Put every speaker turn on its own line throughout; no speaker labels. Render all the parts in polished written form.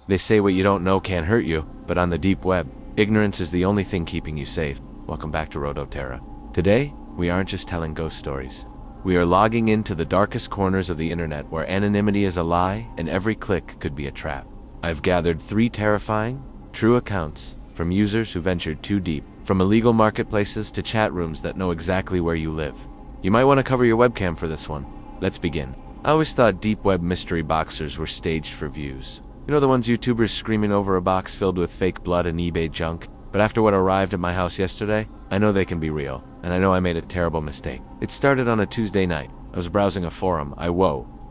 They say what you don't know can't hurt you, but on the deep web, ignorance is the only thing keeping you safe. Welcome back to Rodoterra. Today, we aren't just telling ghost stories. We are logging into the darkest corners of the internet where anonymity is a lie and every click could be a trap. I've gathered 3 terrifying, true accounts from users who ventured too deep, from illegal marketplaces to chat rooms that know exactly where you live. You might want to cover your webcam for this one. Let's begin. I always thought deep web mystery boxers were staged for views. You know, the ones YouTubers screaming over a box filled with fake blood and eBay junk? But after what arrived at my house yesterday, I know they can be real, and I know I made a terrible mistake. It started on a Tuesday night. I was browsing a forum.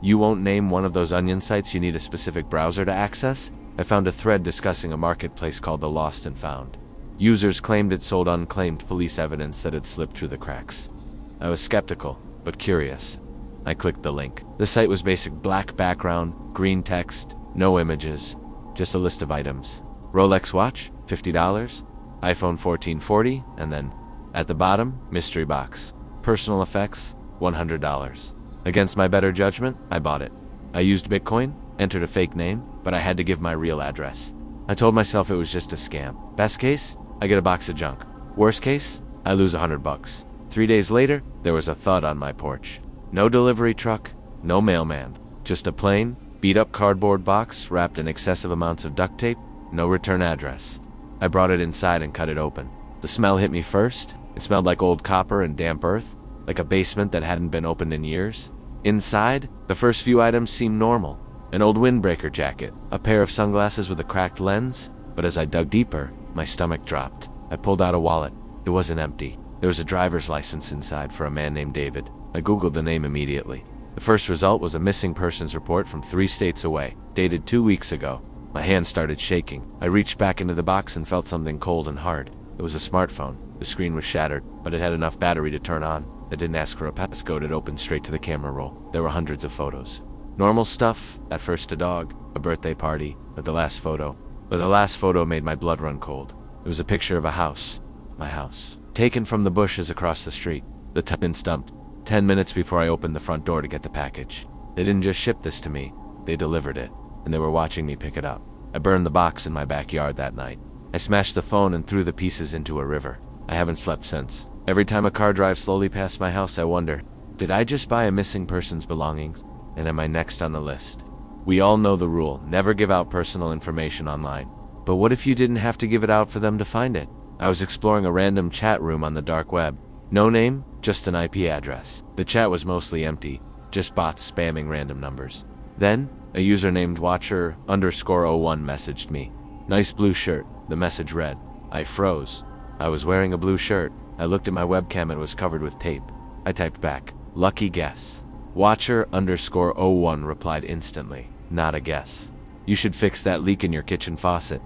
You won't name one of those onion sites you need a specific browser to access? I found a thread discussing a marketplace called the Lost and Found. Users claimed it sold unclaimed police evidence that had slipped through the cracks. I was skeptical, but curious. I clicked the link. The site was basic black background, green text, no images, just a list of items. Rolex watch, $50. iPhone 1440, and then, at the bottom, mystery box. Personal effects, $100. Against my better judgment, I bought it. I used Bitcoin, entered a fake name, but I had to give my real address. I told myself it was just a scam. Best case, I get a box of junk. Worst case, I lose $100. 3 days later, there was a thud on my porch. No delivery truck, no mailman, just a plain, beat-up cardboard box wrapped in excessive amounts of duct tape, no return address. I brought it inside and cut it open. The smell hit me first. It smelled like old copper and damp earth, like a basement that hadn't been opened in years. Inside, the first few items seemed normal. An old windbreaker jacket, a pair of sunglasses with a cracked lens, but as I dug deeper, my stomach dropped. I pulled out a wallet. It wasn't empty. There was a driver's license inside for a man named David. I googled the name immediately. The first result was a missing persons report from 3 states away, dated 2 weeks ago. My hand started shaking. I reached back into the box and felt something cold and hard. It was a smartphone. The screen was shattered, but it had enough battery to turn on. It didn't ask for a passcode. It opened straight to the camera roll. There were hundreds of photos. Normal stuff, at first a dog, a birthday party, but the last photo made my blood run cold. It was a picture of a house. My house. Taken from the bushes across the street. The time stumped. 10 minutes before I opened the front door to get the package. They didn't just ship this to me. They delivered it, and they were watching me pick it up. I burned the box in my backyard that night. I smashed the phone and threw the pieces into a river. I haven't slept since. Every time a car drives slowly past my house, I wonder, did I just buy a missing person's belongings? And am I next on the list? We all know the rule, never give out personal information online. But what if you didn't have to give it out for them to find it? I was exploring a random chat room on the dark web. No name, just an IP address. The chat was mostly empty, just bots spamming random numbers. Then, a user named Watcher_01 messaged me. Nice blue shirt, the message read. I froze. I was wearing a blue shirt. I looked at my webcam. It was covered with tape. I typed back, lucky guess. Watcher_01 replied instantly, not a guess. You should fix that leak in your kitchen faucet.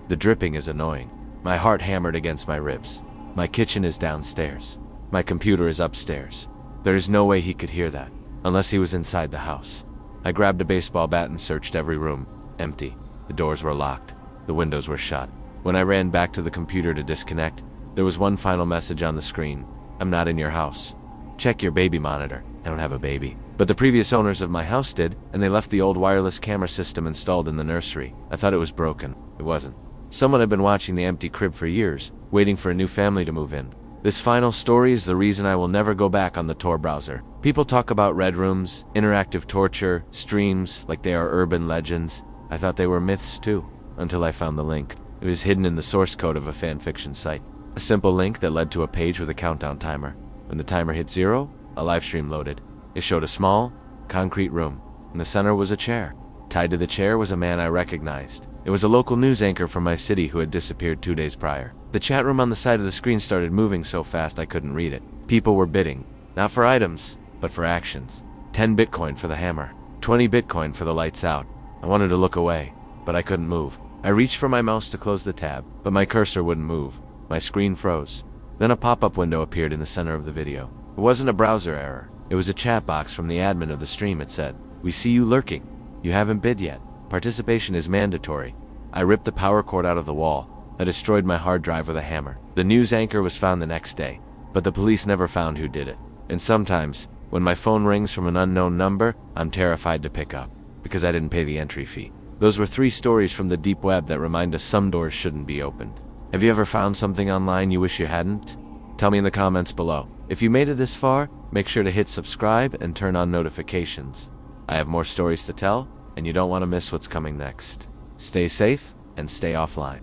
The dripping is annoying. My heart hammered against my ribs. My kitchen is downstairs. My computer is upstairs. There is no way he could hear that, unless he was inside the house. I grabbed a baseball bat and searched every room. Empty. The doors were locked. The windows were shut. When I ran back to the computer to disconnect, there was one final message on the screen. I'm not in your house. Check your baby monitor. I don't have a baby. But the previous owners of my house did, and they left the old wireless camera system installed in the nursery. I thought it was broken. It wasn't. Someone had been watching the empty crib for years, waiting for a new family to move in. This final story is the reason I will never go back on the Tor browser. People talk about red rooms, interactive torture, streams, like they are urban legends. I thought they were myths too, until I found the link. It was hidden in the source code of a fanfiction site. A simple link that led to a page with a countdown timer. When the timer hit 0, a live stream loaded. It showed a small, concrete room. In the center was a chair. Tied to the chair was a man I recognized. It was a local news anchor from my city who had disappeared 2 days prior. The chat room on the side of the screen started moving so fast I couldn't read it. People were bidding, not for items, but for actions. 10 Bitcoin for the hammer, 20 Bitcoin for the lights out. I wanted to look away, but I couldn't move. I reached for my mouse to close the tab, but my cursor wouldn't move. My screen froze. Then a pop-up window appeared in the center of the video. It wasn't a browser error. It was a chat box from the admin of the stream. It said, "We see you lurking. You haven't bid yet. Participation is mandatory." I ripped the power cord out of the wall. I destroyed my hard drive with a hammer. The news anchor was found the next day, but the police never found who did it. And sometimes, when my phone rings from an unknown number, I'm terrified to pick up, because I didn't pay the entry fee. Those were 3 stories from the deep web that remind us some doors shouldn't be opened. Have you ever found something online you wish you hadn't? Tell me in the comments below. If you made it this far, make sure to hit subscribe and turn on notifications. I have more stories to tell, and you don't want to miss what's coming next. Stay safe and stay offline.